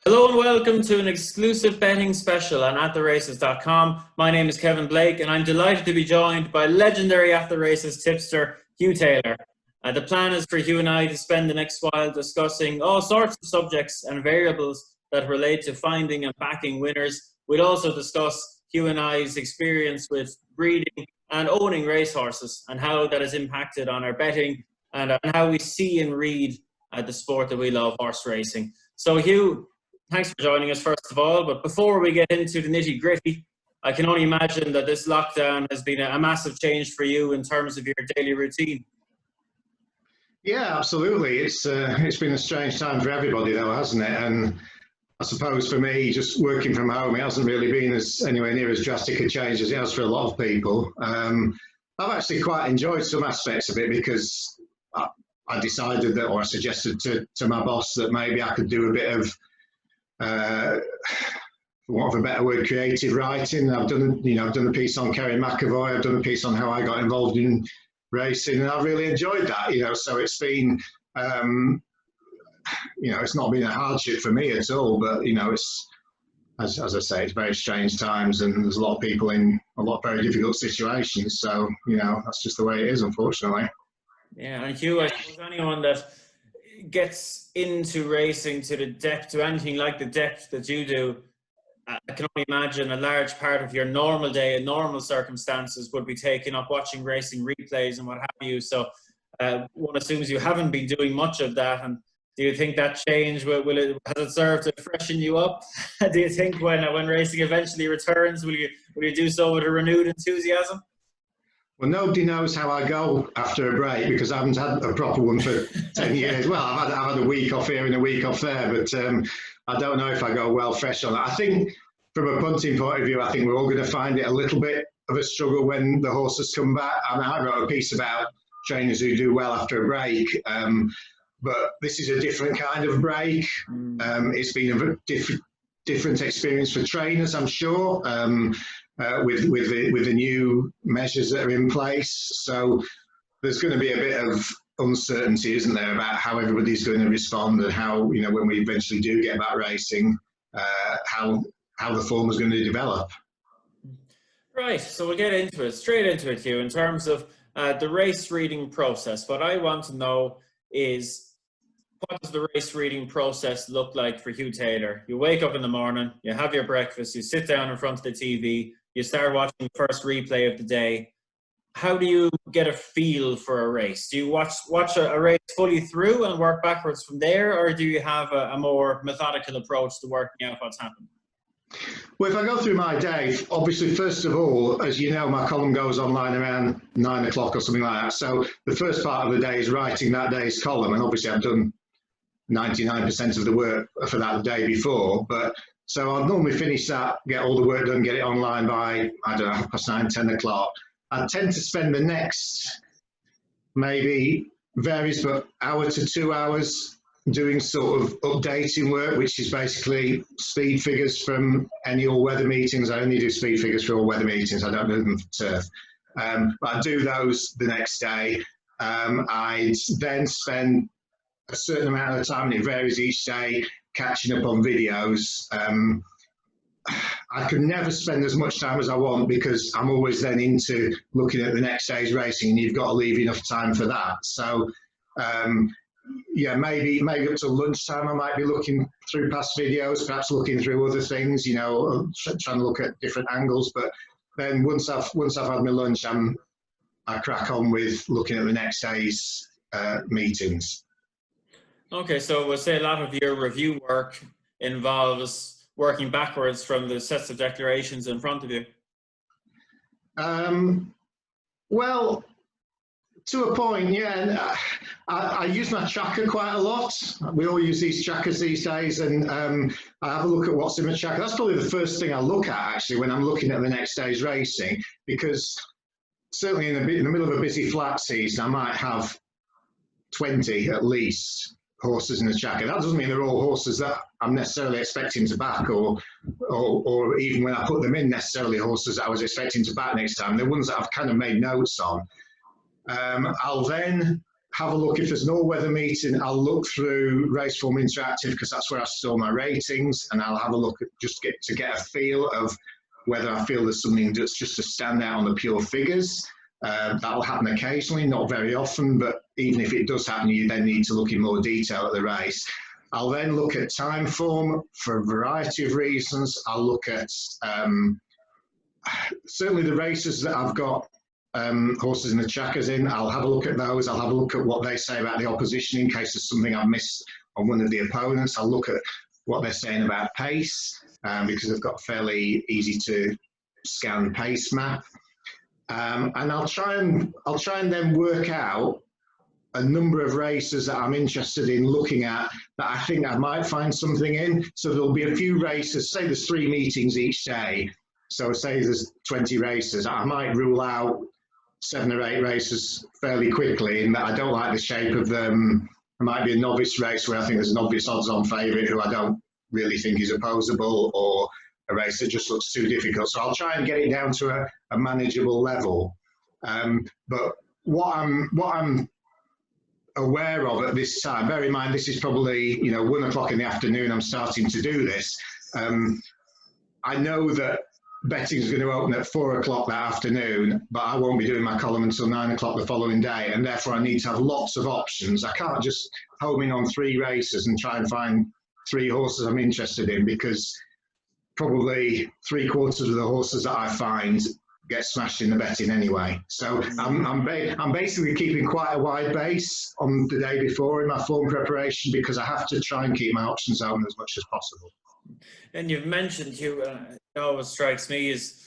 Hello and welcome to an exclusive betting special on attheraces.com. My name is Kevin Blake and I'm delighted to be joined by legendary At The Races tipster Hugh Taylor. The plan is for Hugh and I to spend the next while discussing all sorts of subjects and variables that relate to finding and backing winners. We'll also discuss Hugh and I's experience with breeding and owning racehorses and how that has impacted on our betting and how we see and read the sport that we love, horse racing. So Hugh, thanks for joining us, first of all. But before we get into the nitty-gritty, I can only imagine that this lockdown has been a massive change for you in terms of your daily routine. Yeah, absolutely. It's been a strange time for everybody, though, hasn't it? And I suppose for me, just working from home, it hasn't really been anywhere near as drastic a change as it has for a lot of people. I've actually quite enjoyed some aspects of it because I decided that, or I suggested to my boss that maybe I could do a bit of for want of a better word, creative writing. I've done a piece on Kerry McAvoy. I've done a piece on how I got involved in racing, and I've really enjoyed that. So it's been, it's not been a hardship for me at all. But it's as I say, it's very strange times, and there's a lot of people in a lot of very difficult situations. So that's just the way it is, unfortunately. Yeah, and Hugh, I suppose anyone that gets into racing to anything like the depth that you do, I can only imagine a large part of your normal day and normal circumstances would be taken up watching racing replays and what have you. So one assumes you haven't been doing much of that. And do you think that change has it served to freshen you up? Do you think when racing eventually returns, will you do so with a renewed enthusiasm? Well, nobody knows how I go after a break because I haven't had a proper one for 10 years. Well, I've had a week off here and a week off there, but I don't know if I go well fresh on that. I think from a punting point of view, I think we're all going to find it a little bit of a struggle when the horses come back. I mean, I wrote a piece about trainers who do well after a break, but this is a different kind of break. It's been a different experience for trainers, I'm sure. With the new measures that are in place. So there's going to be a bit of uncertainty, isn't there, about how everybody's going to respond and how, when we eventually do get back racing, how the form is going to develop. Right, so we'll get straight into it, Hugh. In terms of the race reading process, what I want to know is, what does the race reading process look like for Hugh Taylor? You wake up in the morning, you have your breakfast, you sit down in front of the TV, you start watching the first replay of the day. How do you get a feel for a race? Do you watch a race fully through and work backwards from there, or do you have a more methodical approach to working out what's happened? Well, if I go through my day, obviously, first of all, as you know, my column goes online around 9 o'clock or something like that. So the first part of the day is writing that day's column, and obviously I've done 99% of the work for that day before, but so I'll normally finish that, get all the work done, get it online by, I don't know, 9:30, 10 o'clock. I tend to spend the next, maybe varies, but hour to 2 hours doing sort of updating work, which is basically speed figures from any all-weather meetings. I only do speed figures for all-weather meetings. I don't do them for turf. But I do those the next day. I then spend a certain amount of time, and it varies each day, catching up on videos. I can never spend as much time as I want because I'm always then into looking at the next day's racing, and you've got to leave enough time for that. So, maybe up to lunchtime I might be looking through past videos, perhaps looking through other things, trying to look at different angles. But then once I've had my lunch, I crack on with looking at the next day's meetings. Okay, so we'll say a lot of your review work involves working backwards from the sets of declarations in front of you. Well, to a point, yeah. I use my tracker quite a lot. We all use these trackers these days, and I have a look at what's in the tracker. That's probably the first thing I look at, actually, when I'm looking at the next day's racing, because certainly in the middle of a busy flat season, I might have 20 at least horses in the tracker. That doesn't mean they're all horses that I'm necessarily expecting to back, or even when I put them in, necessarily horses that I was expecting to back next time. They're ones that I've kind of made notes on. I'll then have a look. If there's an all-weather meeting, I'll look through Raceform Interactive because that's where I store my ratings, and I'll have a look at to get a feel of whether I feel there's something that's just to stand out on the pure figures. That'll happen occasionally, not very often, but even if it does happen, you then need to look in more detail at the race. I'll then look at time form for a variety of reasons. I'll look at certainly the races that I've got horses in the checkers in. I'll have a look at those. I'll have a look at what they say about the opposition in case there's something I've missed on one of the opponents. I'll look at what they're saying about pace because they've got a fairly easy to scan pace map. And I'll try and then work out a number of races that I'm interested in looking at that I think I might find something in. So there'll be a few races, say there's 3 meetings each day. So say there's 20 races, I might rule out 7 or 8 races fairly quickly in that I don't like the shape of them. It might be a novice race where I think there's an obvious odds-on favourite who I don't really think is opposable, or a race that just looks too difficult. So I'll try and get it down to a manageable level. But what I'm aware of at this time, bear in mind this is probably 1 o'clock in the afternoon I'm starting to do this. I know that betting is going to open at 4 o'clock that afternoon, but I won't be doing my column until 9 o'clock the following day, and therefore I need to have lots of options. I can't just home in on 3 races and try and find 3 horses I'm interested in, because probably 3/4 of the horses that I find get smashed in the betting anyway. So I'm basically keeping quite a wide base on the day before in my form preparation, because I have to try and keep my options open as much as possible. And you've mentioned, Hugh, what strikes me is,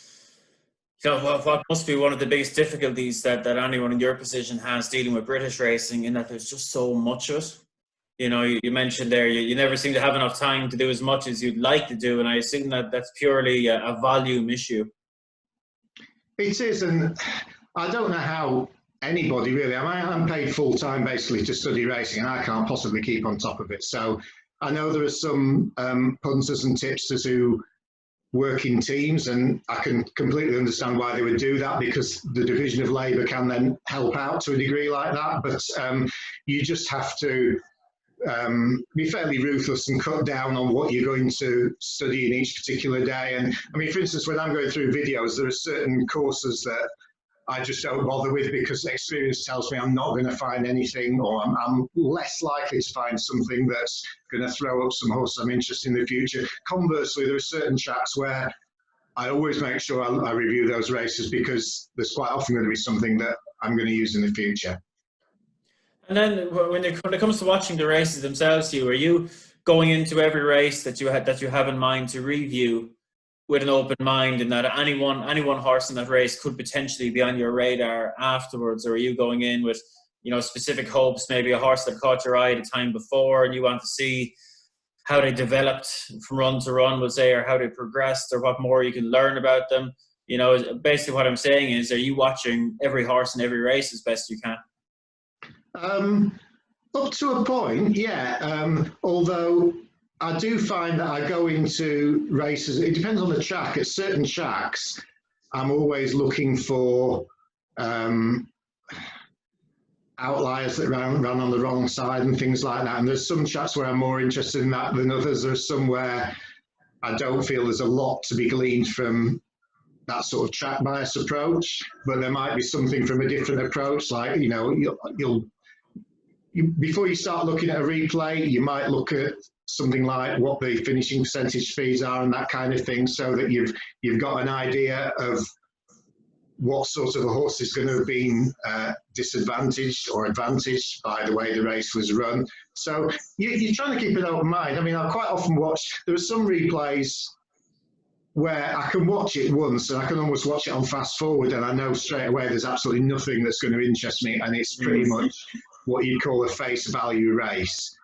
what must be one of the biggest difficulties that anyone in your position has dealing with British racing, in that there's just so much of it. You mentioned there, you never seem to have enough time to do as much as you'd like to do, and I assume that that's purely a volume issue. It is, and I don't know how anybody really, I'm paid full time basically to study racing, and I can't possibly keep on top of it. So I know there are some punters and tipsters who work in teams, and I can completely understand why they would do that, because the division of labour can then help out to a degree like that. But you just have to be fairly ruthless and cut down on what you're going to study in each particular day. And I mean, for instance, when I'm going through videos, there are certain courses that I just don't bother with, because experience tells me I'm not going to find anything, or I'm less likely to find something that's going to throw up some horses I'm interested in the future. Conversely, there are certain tracks where I always make sure I review those races, because there's quite often going to be something that I'm going to use in the future. And then when it comes to watching the races themselves, Hugh, are you going into every race that you have in mind to review with an open mind, and that any one horse in that race could potentially be on your radar afterwards? Or are you going in with specific hopes, maybe a horse that caught your eye the time before and you want to see how they developed from run to run, we'll say, or how they progressed, or what more you can learn about them? Basically what I'm saying is, are you watching every horse in every race as best you can? Up to a point, yeah. Although I do find that I go into races, it depends on the track. At certain tracks, I'm always looking for outliers that run on the wrong side and things like that. And there's some tracks where I'm more interested in that than others. There's some where I don't feel there's a lot to be gleaned from that sort of track bias approach, but there might be something from a different approach. Like, before you start looking at a replay, you might look at something like what the finishing percentage fees are and that kind of thing, so that you've got an idea of what sort of a horse is going to have been disadvantaged or advantaged by the way the race was run. So you're trying to keep an open mind. I mean, I quite often watch, there are some replays where I can watch it once and I can almost watch it on fast forward, and I know straight away there's absolutely nothing that's going to interest me, and it's pretty much what you'd call a face value race.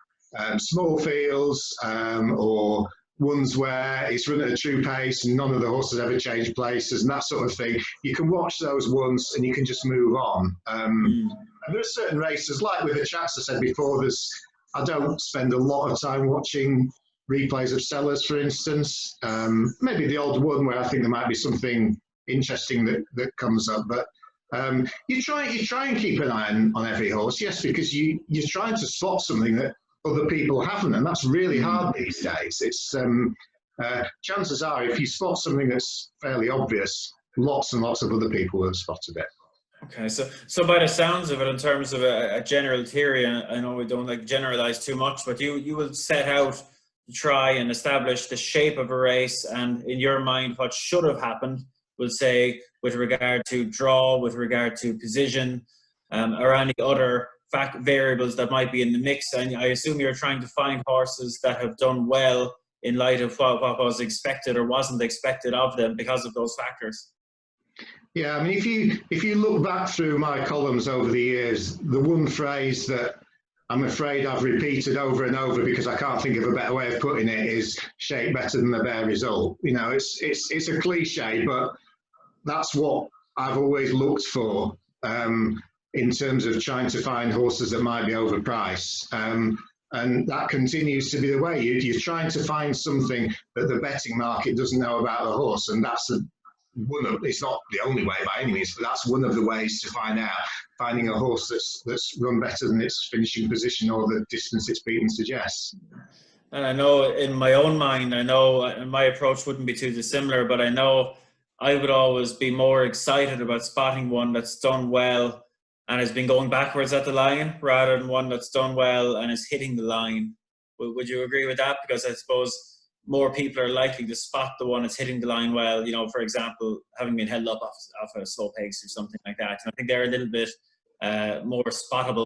Small fields or ones where it's run at a true pace and none of the horses ever change places and that sort of thing. You can watch those once and you can just move on. And there are certain races, like with the chats I said before, I don't spend a lot of time watching replays of sellers, for instance. Maybe the odd one where I think there might be something interesting that comes up, but You try and keep an eye on every horse, yes, because you're trying to spot something that other people haven't, and that's really hard these days. It's chances are, if you spot something that's fairly obvious, lots and lots of other people will have spotted it. Okay, so by the sounds of it, in terms of a general theory, and I know we don't like generalize too much, but you will set out to try and establish the shape of a race, and in your mind, what should have happened, we'll say, with regard to draw, with regard to position, or any other variables that might be in the mix. And I assume you're trying to find horses that have done well in light of what was expected or wasn't expected of them because of those factors. Yeah, I mean, if you look back through my columns over the years, the one phrase that I'm afraid I've repeated over and over, because I can't think of a better way of putting it, is shape better than the bare result. You know, it's a cliche, but that's what I've always looked for in terms of trying to find horses that might be overpriced. And that continues to be the way. You're trying to find something that the betting market doesn't know about the horse, and that's it's not the only way by any means, but that's one of the ways to find out. Finding a horse that's run better than its finishing position or the distance it's beaten suggests. And I know in my own mind, I know my approach wouldn't be too dissimilar, but I know I would always be more excited about spotting one that's done well and has been going backwards at the line, rather than one that's done well and is hitting the line. Would you agree with that? Because I suppose more people are likely to spot the one that's hitting the line well, you know, for example, having been held up off a slow pace or something like that. And I think they're a little bit more spottable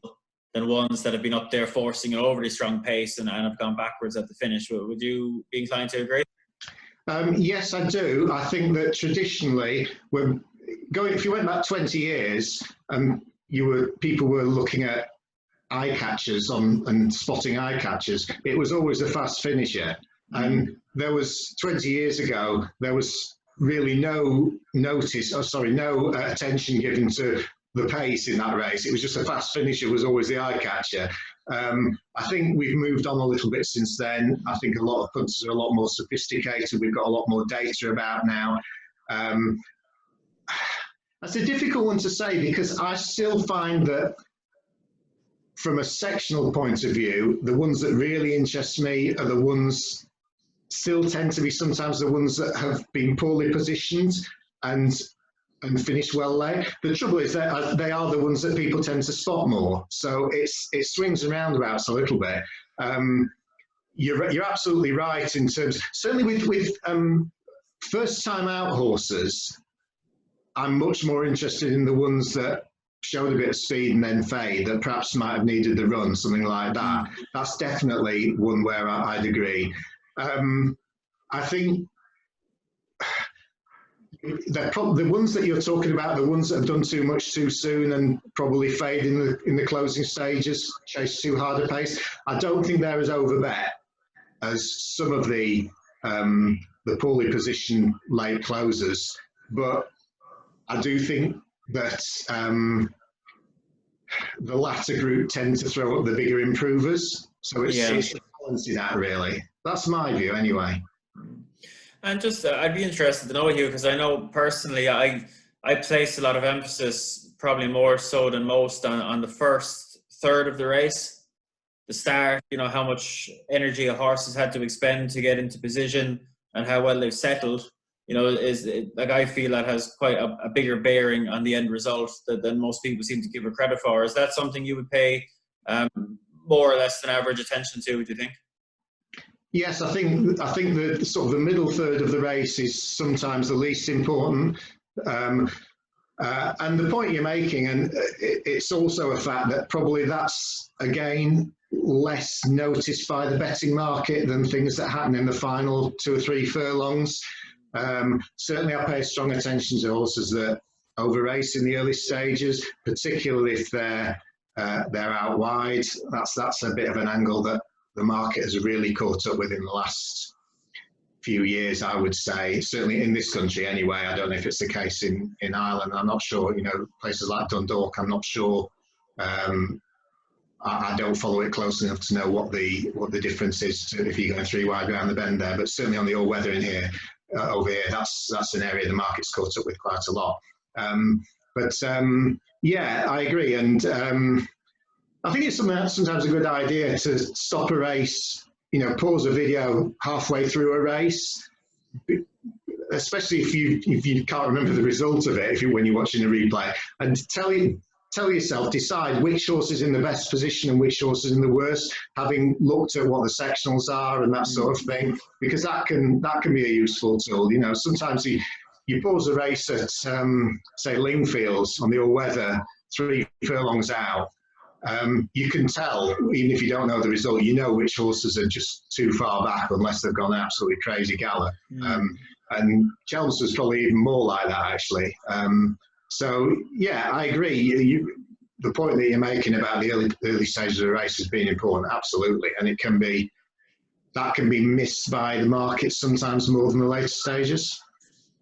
than ones that have been up there forcing an overly strong pace and have gone backwards at the finish. Would you be inclined to agree? Yes, I do. I think that traditionally, if you went back 20 years, people were looking at eye catchers and spotting eye catchers. It was always a fast finisher. And there was 20 years ago, there was really no attention given to the pace in that race. It was just a fast finisher was always the eye catcher. I think we've moved on a little bit since then. I think a lot of punters are a lot more sophisticated. We've got a lot more data about now. That's a difficult one to say, because I still find that from a sectional point of view, the ones that really interest me are the ones still tend to be sometimes the ones that have been poorly positioned and finished well late. The trouble is that they are the ones that people tend to spot more. So it swings and roundabouts a little bit. You're absolutely right in terms, certainly with first time out horses, I'm much more interested in the ones that showed a bit of speed and then fade, that perhaps might have needed the run, something like that. That's definitely one where I'd agree. I think the ones that you're talking about, the ones that have done too much too soon and probably fade in the closing stages, chase too hard a pace, I don't think they're as overbet as some of the poorly positioned late closers. But I do think that the latter group tend to throw up the bigger improvers. So it's a balance in that, really. That's my view, anyway. And just, I'd be interested to know you, because I know personally, I place a lot of emphasis, probably more so than most, on the first third of the race, the start. You know, how much energy a horse has had to expend to get into position and how well they've settled. You know, like I feel that has quite a bigger bearing on the end result than most people seem to give it credit for. Is that something you would pay more or less than average attention to, do you think? Yes, I think the sort of the middle third of the race is sometimes the least important. And the point you're making, and it's also a fact that probably that's, again, less noticed by the betting market than things that happen in the final 2 or 3 furlongs. Certainly I pay strong attention to horses that over race in the early stages, particularly if they're out wide. That's a bit of an angle that the market has really caught up with in the last few years, I would say, certainly in this country anyway. I don't know if it's the case in Ireland. I'm not sure, you know, places like Dundalk, I'm not sure. I don't follow it close enough to know what the difference is if you're going 3 wide around the bend there, but certainly on the all-weather in here, over here, that's an area the market's caught up with quite a lot. But yeah, I agree. And I think it's sometimes a good idea to stop a race, pause a video halfway through a race, especially if you can't remember the result of it, when you're watching a replay, and tell yourself, decide which horse is in the best position and which horse is in the worst, having looked at what the sectionals are and that sort of thing, because that can be a useful tool. Sometimes you pause a race at, say, Lingfields on the all-weather, 3 furlongs out. You can tell, even if you don't know the result, which horses are just too far back unless they've gone absolutely crazy gallop. And Chelmsford's probably even more like that, actually. So, yeah, I agree. The point that you're making about the early stages of the race has been important, absolutely. And that can be missed by the market sometimes more than the later stages.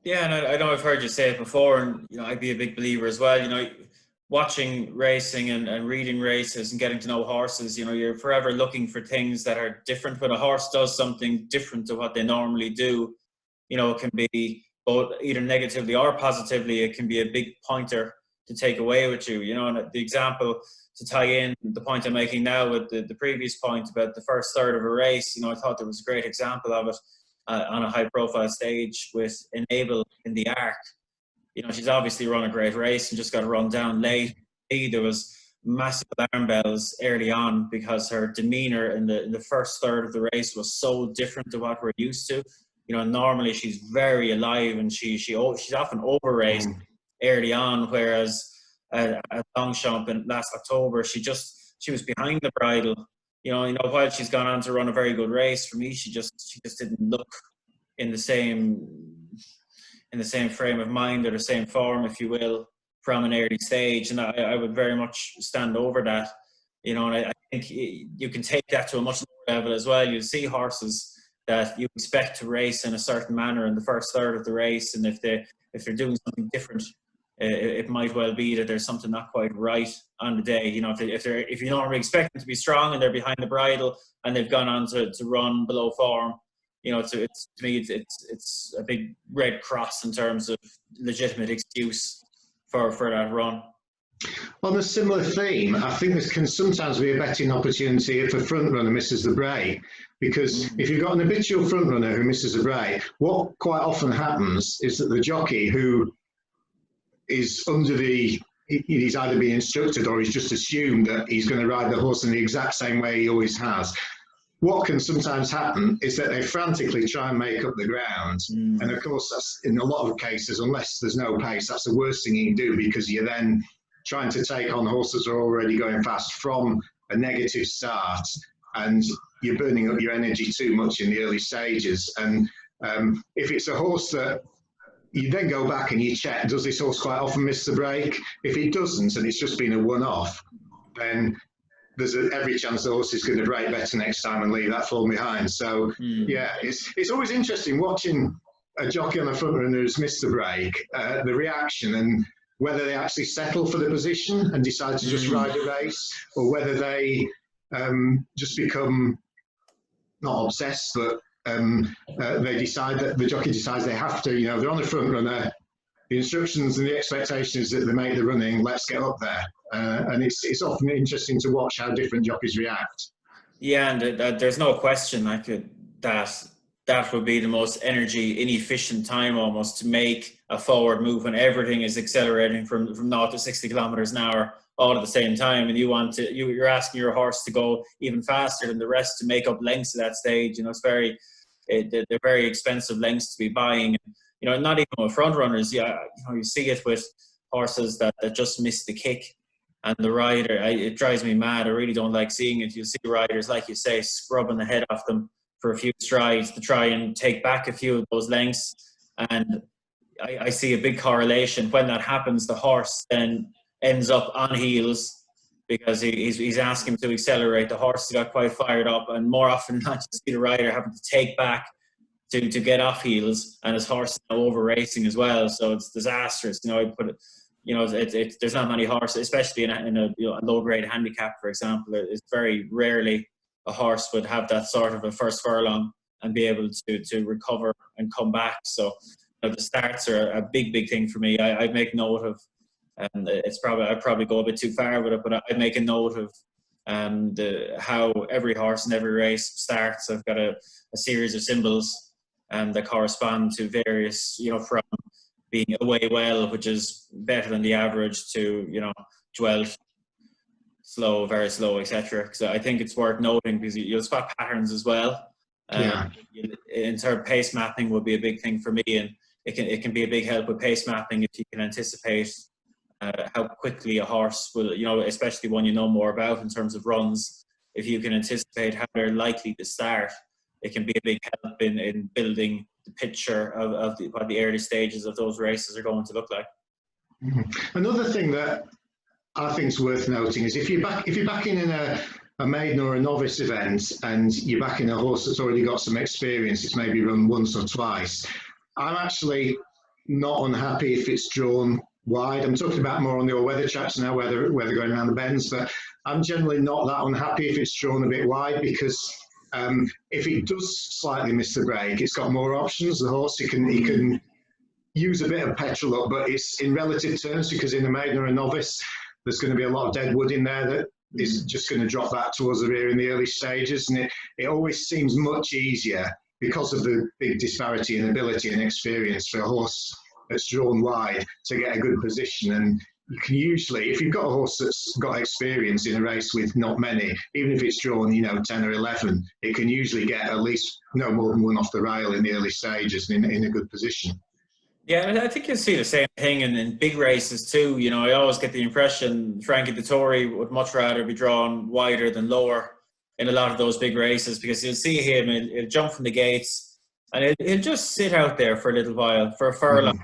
Yeah, and I know I've heard you say it before, and I'd be a big believer as well. Watching racing and reading races and getting to know horses, you're forever looking for things that are different. When a horse does something different to what they normally do, it can be both either negatively or positively. It can be a big pointer to take away with you, and the example to tie in the point I'm making now with the previous point about the first third of a race, I thought there was a great example of it on a high profile stage with Enable in the Arc. She's obviously run a great race and just got run down late. There was massive alarm bells early on because her demeanour in the first third of the race was so different to what we're used to. Normally she's very alive and she's often over raced early on, whereas at Longchamp in last October she was behind the bridle. While she's gone on to run a very good race, for me she just didn't look in the same frame of mind or the same form, if you will, from an early stage. And I would very much stand over that, and I think you can take that to a much lower level as well. You see horses that you expect to race in a certain manner in the first third of the race, and if they're doing something different, it might well be that there's something not quite right on the day. If you normally expect them to be strong and they're behind the bridle and they've gone on to run below form, to me it's a big red cross in terms of legitimate excuse for that run. On a similar theme, I think this can sometimes be a betting opportunity if a front runner misses the break, because if you've got an habitual front runner who misses a break, what quite often happens is that the jockey who is he's either being instructed or he's just assumed that he's going to ride the horse in the exact same way he always has. What can sometimes happen is that they frantically try and make up the ground. And of course, that's in a lot of cases, unless there's no pace, that's the worst thing you can do, because you're then trying to take on horses that are already going fast from a negative start, and you're burning up your energy too much in the early stages. And if it's a horse that you then go back and you check, does this horse quite often miss the break? If it doesn't, and it's just been a one-off, then there's every chance the horse is going to break better next time and leave that form behind. So, yeah, it's always interesting watching a jockey on the front runner who's missed the break, the reaction, and whether they actually settle for the position and decide to just ride a race, or whether they just become not obsessed, but they decide that the jockey decides they have to, they're on the front runner, the instructions and the expectation is that they make the running, let's get up there. And it's often interesting to watch how different jockeys react. Yeah, and there's no question that would be the most energy inefficient time almost to make a forward move when everything is accelerating from 0 to 60 kilometers an hour all at the same time, and you're asking your horse to go even faster than the rest to make up lengths at that stage. They're very expensive lengths to be buying. Not even with front runners. You see it with horses that just miss the kick, and the rider, it drives me mad. I really don't like seeing it. You see riders, like you say, scrubbing the head off them for a few strides to try and take back a few of those lengths. And I see a big correlation. When that happens, the horse then ends up on heels because he's asking him to accelerate. The horse got quite fired up, and more often than not, you see the rider having to take back to get off heels, and his horse is now over racing as well. So it's disastrous. There's not many horses, especially in a low grade handicap, for example. It's very rarely a horse would have that sort of a first furlong and be able to recover and come back. So the starts are a big thing for me. I make note of And I'd probably go a bit too far with it, but I'd make a note of how every horse in every race starts. I've got a series of symbols that correspond to various, from being away well, which is better than the average, to, dwelt, slow, very slow, etc. So I think it's worth noting, because you'll spot patterns as well. In terms of pace mapping would be a big thing for me, and it can be a big help with pace mapping if you can anticipate how quickly a horse will, especially one you know more about in terms of runs. If you can anticipate how they're likely to start, it can be a big help in building the picture of what the early stages of those races are going to look like. Another thing that I think is worth noting is if you're backing in a maiden or a novice event, and you're backing a horse that's already got some experience, it's maybe run once or twice, I'm actually not unhappy if it's drawn wide. I'm talking about more on the all-weather chaps now, where they're going around the bends, but I'm generally not that unhappy if it's drawn a bit wide, because if it does slightly miss the break, it's got more options. The horse, he can use a bit of petrol up, but it's in relative terms, because in a maiden or a novice, there's going to be a lot of dead wood in there that is just going to drop back towards the rear in the early stages. And it always seems much easier, because of the big disparity in ability and experience, for a horse that's drawn wide to get a good position. And you can usually, if you've got a horse that's got experience in a race with not many, even if it's drawn 10 or 11, it can usually get at least no more than one off the rail in the early stages in a good position. Yeah, I think you'll see the same thing in big races too. I always get the impression Frankie Dettori would much rather be drawn wider than lower in a lot of those big races, because you'll see him, he'll jump from the gates, and he'll just sit out there for a little while, for a furlong.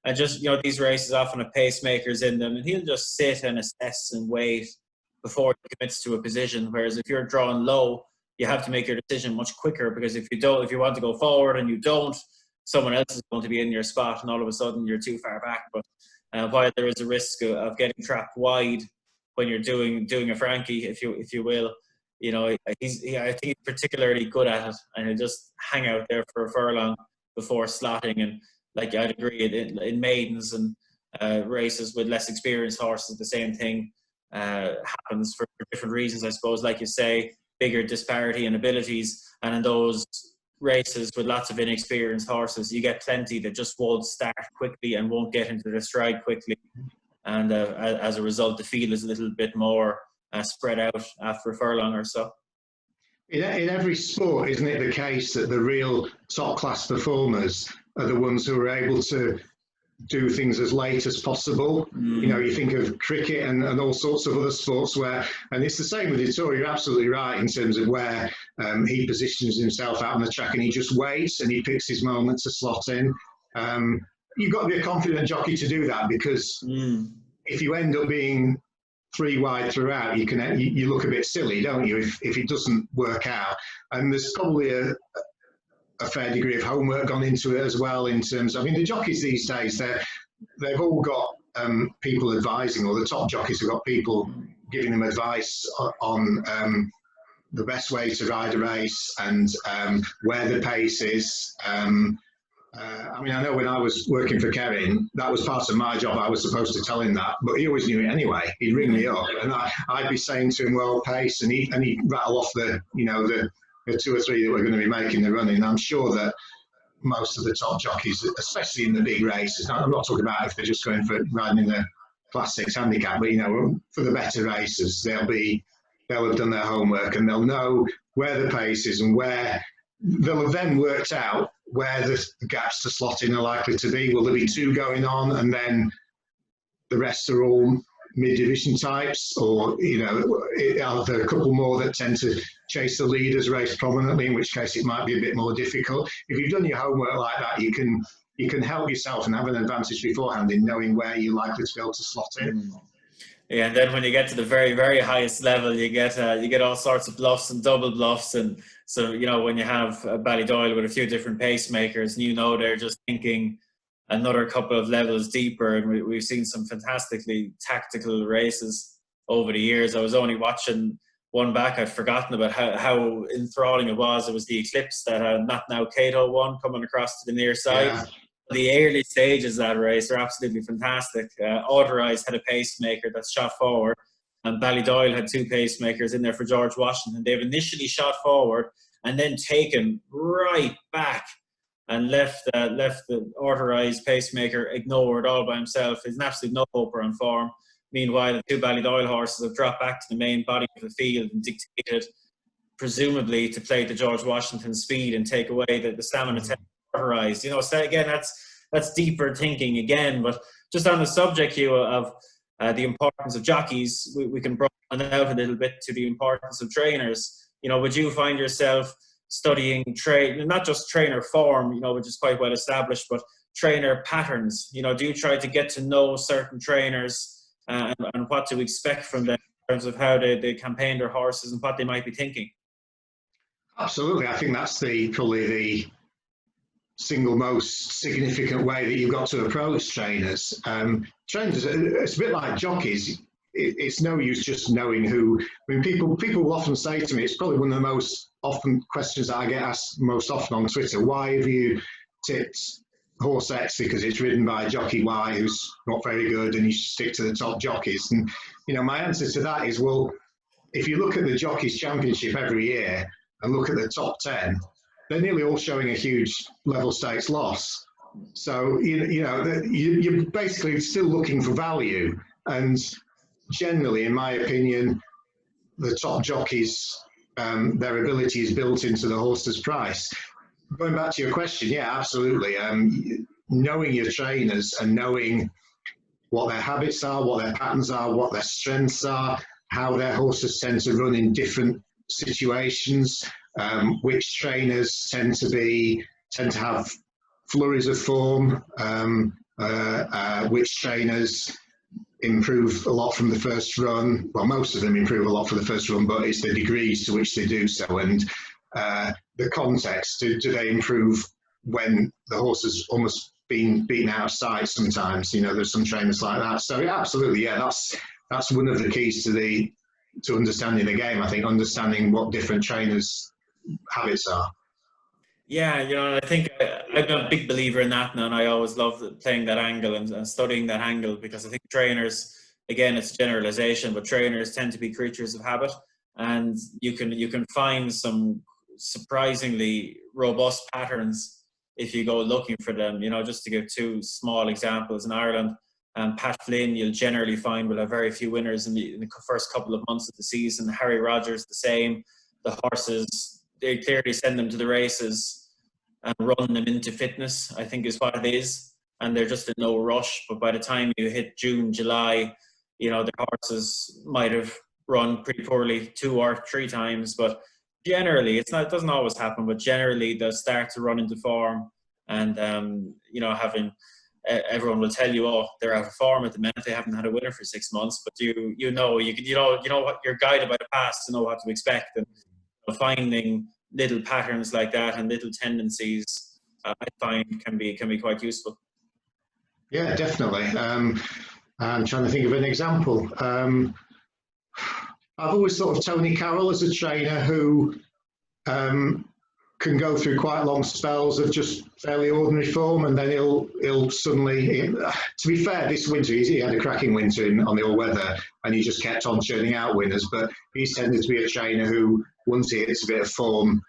And just, these races often have pacemakers in them, and he'll just sit and assess and wait before he commits to a position. Whereas if you're drawn low, you have to make your decision much quicker, because if you want to go forward and you don't, someone else is going to be in your spot, and all of a sudden you're too far back. But while there is a risk of getting trapped wide when you're doing a Frankie, if you will, I think he's particularly good at it, and he'll just hang out there for a furlong before slotting. And like, I'd agree, in maidens and races with less experienced horses, the same thing happens for different reasons, I suppose. Like you say, bigger disparity in abilities, and in those races with lots of inexperienced horses, you get plenty that just won't start quickly and won't get into their stride quickly, and as a result, the field is a little bit more spread out after a furlong or so. In every sport, isn't it the case that the real top class performers are the ones who are able to do things as late as possible? You think of cricket and all sorts of other sports and it's the same with Dettori. You're absolutely right in terms of where he positions himself out on the track, and he just waits and he picks his moment to slot in. You've got to be a confident jockey to do that, because if you end up being 3 wide throughout, you look a bit silly, don't you, if it doesn't work out. And there's probably a fair degree of homework gone into it as well, in terms of, the jockeys these days, they've all got people advising, or the top jockeys have got people giving them advice on the best way to ride a race, and where the pace is. I know when I was working for Kevin, that was part of my job. I was supposed to tell him that, but he always knew it anyway. He'd ring me up, and I'd be saying to him, well, pace, and he'd rattle off the 2 or 3 that were going to be making the running. I'm sure that most of the top jockeys, especially in the big races, I'm not talking about if they're just going for riding in the Class 6 handicap, but for the better races, they'll have done their homework, and they'll know where the pace is, and where they'll have then worked out where the gaps to slot in are likely to be. Will there be 2 going on, and then the rest are all mid-division types, or are there a couple more that tend to chase the leaders, race prominently, in which case it might be a bit more difficult. If you've done your homework like that, you can help yourself and have an advantage beforehand in knowing where you're likely to be able to slot in. Yeah, and then when you get to the very, very highest level, you get all sorts of bluffs and double bluffs, and so when you have a Ballydoyle with a few different pacemakers, and they're just thinking another couple of levels deeper, and we've seen some fantastically tactical races over the years. I was only watching one back. I'd forgotten about how enthralling it was. It was the Eclipse that Not Now Cato won, coming across to the near side. The early stages of that race are absolutely fantastic. Authorised had a pacemaker that's shot forward, and Ballydoyle had 2 pacemakers in there for George Washington. They've initially shot forward and then taken right back and left the authorised pacemaker ignored all by himself. He's an absolute no-hoper on form. Meanwhile, the 2 Ballydoyle horses have dropped back to the main body of the field and dictated, presumably, to play to George Washington's speed and take away the stamina test authorised. You know, so again, that's deeper thinking again. But just on the subject, Hugh, of the importance of jockeys, we can broaden it out a little bit to the importance of trainers. You know, would you find yourself studying not just trainer form, you know, which is quite well established, but trainer patterns? You know, do you try to get to know certain trainers and what to expect from them in terms of how they campaign their horses and what they might be thinking? Absolutely. I think that's probably the single most significant way that you've got to approach trainers. Trainers, it's a bit like jockeys. It's no use just knowing who. I mean, people will often say to me, it's probably one of the most often questions that I get asked most often on Twitter: why have you tipped horse X because it's ridden by jockey Y who's not very good, and you should stick to the top jockeys? And you know, my answer to that is, well, if you look at the Jockeys Championship every year and look at the top 10, they're nearly all showing a huge level stakes loss. So, you're basically still looking for value. And generally, in my opinion, the top jockeys, their ability is built into the horse's price. Going back to your question, yeah, absolutely. Knowing your trainers and knowing what their habits are, what their patterns are, what their strengths are, how their horses tend to run in different situations, which trainers tend to have flurries of form, which trainers improve a lot from the first run. Well, most of them improve a lot for the first run, but it's the degrees to which they do so, and the context. Do they improve when the horse has almost been beaten out of sight sometimes? You know, there's some trainers like that. So yeah, absolutely, yeah, that's one of the keys to understanding the game. I think understanding what different trainers' habits are. Yeah, you know, I think I'm a big believer in that now, and I always love playing that angle and studying that angle, because I think trainers, again, it's generalization, but trainers tend to be creatures of habit, and you can find some surprisingly robust patterns if you go looking for them. You know, just to give 2 small examples, in Ireland, Pat Flynn, you'll generally find, will have very few winners in the first couple of months of the season. Harry Rogers, the same. The horses, they clearly send them to the races and run them into fitness, I think is what it is. And they're just in no rush. But by the time you hit June, July, you know, the horses might have run pretty poorly 2 or 3 times. But generally, it doesn't always happen, but generally they'll start to run into form. And, you know, everyone will tell you, oh, they're out of form at the minute, they haven't had a winner for 6 months. But you know what, you're guided by the past to know what to expect. And finding little patterns like that and little tendencies, I find can be quite useful. Yeah, definitely. I'm trying to think of an example. I've always thought of Tony Carroll as a trainer who can go through quite long spells of just fairly ordinary form, and then he'll suddenly, to be fair, this winter he had a cracking winter on the all-weather, and he just kept on churning out winners. But he's tended to be a trainer who, once he hits a bit of form,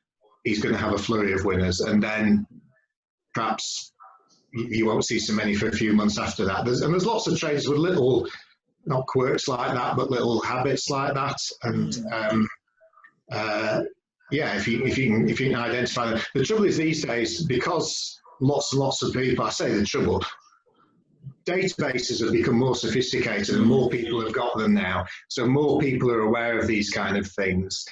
he's going to have a flurry of winners, and then perhaps you won't see so many for a few months after that. There's lots of trainers with little, not quirks like that, but little habits like that. And yeah, if you can identify them. The trouble is these days, because lots and lots of people, I say the trouble, databases have become more sophisticated and more people have got them now. So more people are aware of these kind of things.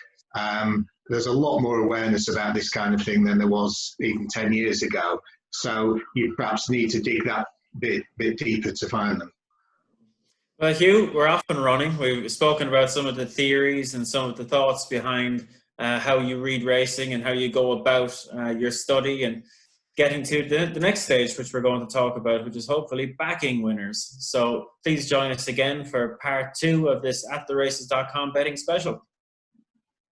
There's a lot more awareness about this kind of thing than there was even 10 years ago. So you perhaps need to dig that bit deeper to find them. Well, Hugh, we're off and running. We've spoken about some of the theories and some of the thoughts behind how you read racing and how you go about your study, and getting to the next stage, which we're going to talk about, which is hopefully backing winners. So please join us again for part 2 of this AtTheRaces.com betting special.